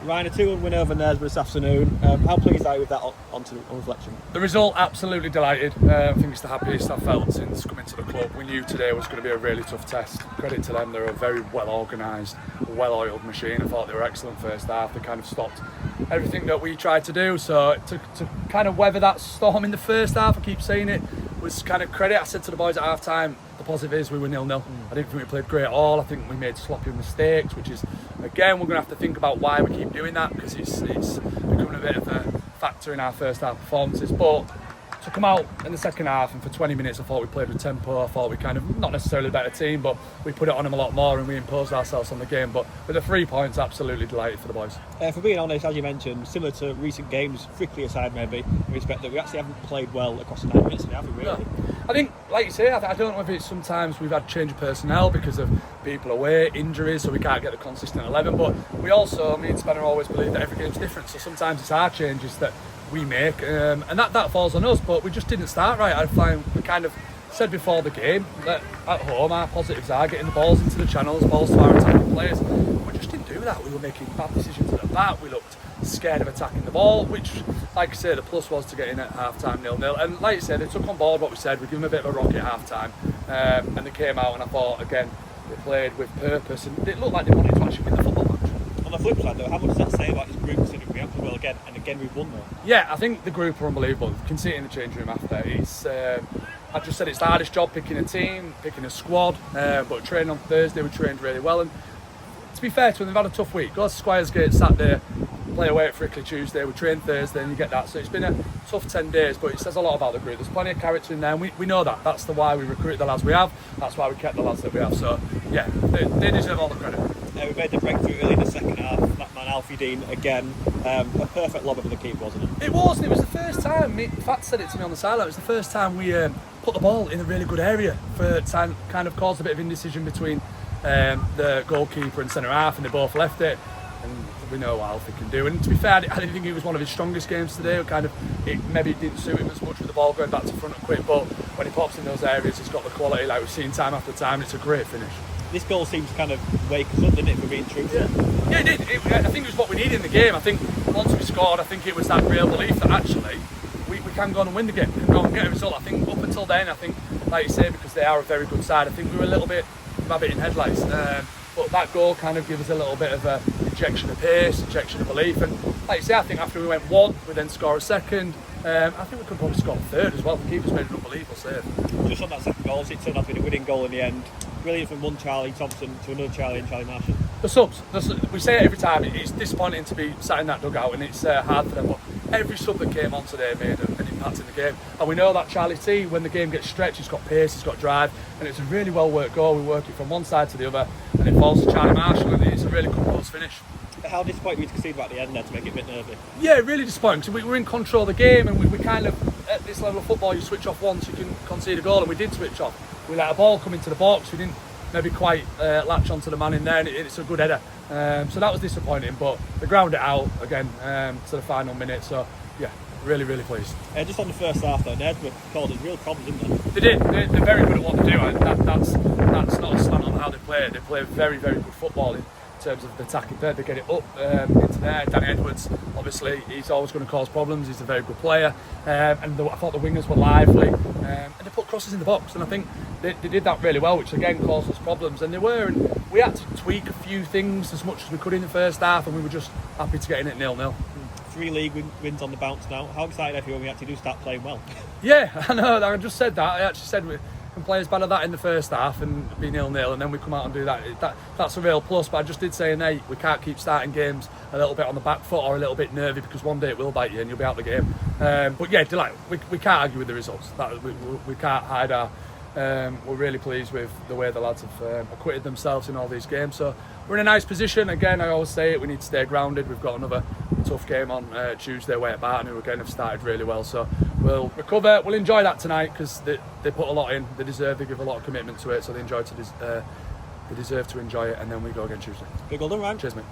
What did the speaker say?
Ryan, a 2-1 win over Knaresborough this afternoon. How pleased are you with that on reflection? The result, absolutely delighted. I think it's the happiest I've felt since coming to the club. We knew today was going to be a really tough test. Credit to them, they're a very well organised, well-oiled machine. I thought they were excellent first half. They kind of stopped everything that we tried to do. So to kind of weather that storm in the first half, I keep saying it, was kind of credit. I said to the boys at half time, the positive is we were 0-0. I didn't think we played great at all. I think we made sloppy mistakes, which is, again, we're going to have to think about why we keep doing that, because it's becoming a bit of a factor in our first half performances. But to come out in the second half and for 20 minutes I thought we played with tempo. I thought we kind of, not necessarily a better team, but we put it on them a lot more and we imposed ourselves on the game. But with the 3 points, absolutely delighted for the boys. For being honest, as you mentioned, similar to recent games, Frickley aside maybe, we expect that we actually haven't played well across the 90 minutes, have we really? No. I think, like you say, I don't know if it's sometimes we've had change of personnel because of people away, injuries, so we can't get the consistent 11. But we also, me and Spencer always believe that every game's different. So sometimes it's our changes that we make, and that falls on us. But we just didn't start right. I find we kind of said before the game that at home our positives are getting the balls into the channels, balls to our attacking players. We just didn't do that. We were making bad decisions at the back. We looked scared of attacking the ball, which, like I say, the plus was to get in at half-time 0-0. And like I said, they took on board what we said. We gave them a bit of a rocket at half-time, and they came out, and I thought, again, they played with purpose, and it looked like they wanted to actually win the football match. On the flip side though, how much does that say about this group considering we have to well again, and again we've won though? Yeah, I think the group are unbelievable. You can see it in the change room after. It's I just said it's the hardest job picking a team, picking a squad, but training on Thursday, we trained really well. And to be fair to them, they've had a tough week. Go to Squiresgate Saturday, play away at Frickley Tuesday, we train Thursday, and you get that. So it's been a tough 10 days, but it says a lot about the group. There's plenty of character in there, and we know that. That's the why we recruit the lads we have. That's why we kept the lads that we have. So yeah, they deserve all the credit. We made the breakthrough early in the second half. That man Alfie Dean again, a perfect lob for the keeper, wasn't it? It was, and it was the first time. Fat said it to me on the sideline. It was the first time we put the ball in a really good area for time. Kind of caused a bit of indecision between the goalkeeper and centre half, and they both left it. And we know what Alfie can do. And to be fair, I didn't think it was one of his strongest games today. Maybe it didn't suit him as much with the ball going back to front and quick. But when he pops in those areas, he's got the quality like we've seen time after time. It's a great finish. This goal seems to kind of wake us up, didn't it, for being truthful? Yeah, it did. I think it was what we needed in the game. I think once we scored, I think it was that real belief that actually we can go on and win the game. We can go and get a result. I think up until then, I think, like you say, because they are a very good side, I think we were a little bit rabbit in headlights. But that goal kind of gave us a little bit of a injection of pace, injection of belief. And like you say, I think after we went one, we then score a second. I think we could probably score a third as well. The keeper's made an unbelievable save. Just on that second goal, it turned out to be the winning goal in the end. Brilliant from one Charlie Thompson to another Charlie and Charlie Marshall. The subs, we say it every time, it's disappointing to be sat in that dugout, and it's hard for them, but every sub that came on today made an impact in the game. And we know that Charlie T, when the game gets stretched, he's got pace, he's got drive, and it's a really well worked goal. We work it from one side to the other, and it falls to Charlie Marshall, and it's a really composed finish. How disappointed were you to concede about the end there to make it a bit nervy? Yeah, really disappointing. So we were in control of the game, and we kind of, at this level of football, you switch off once, you can concede a goal, and we did switch off. We let a ball come into the box, we didn't maybe quite latch onto the man in there, and it's a good header. So that was disappointing, but they ground it out again to the final minute. So yeah, really, really pleased. Just on the first half though, Knaresborough caused us real problems, didn't they? They did. They're very good at what they do. And that's not a slant on how they play. They play very, very good football in terms of the attacking third. They get it up into there. Danny Edwards, obviously, he's always going to cause problems. He's a very good player. I thought the wingers were lively. And they put crosses in the box. And I think they did that really well, which again caused us problems. And they were. And we had to tweak a few things as much as we could in the first half. And we were just happy to get in at 0-0. 3 league wins on the bounce now. How excited are you when we actually do start playing well? Yeah, I know. I just said that. I actually said we can play as bad as that in the first half and be 0-0, and then we come out and do that. That's a real plus. But I just did say, Nate, we can't keep starting games a little bit on the back foot or a little bit nervy, because one day it will bite you and you'll be out of the game. But yeah, delight. We can't argue with the results. We can't hide our. We're really pleased with the way the lads have acquitted themselves in all these games. So we're in a nice position. Again, I always say it, we need to stay grounded. We've got another tough game on Tuesday away at Barton, who again have started really well. So we'll recover. We'll enjoy that tonight, because they put a lot in. They give a lot of commitment to it. So they deserve to enjoy it, and then we go again Tuesday. Big well done, Ryan. Cheers, mate.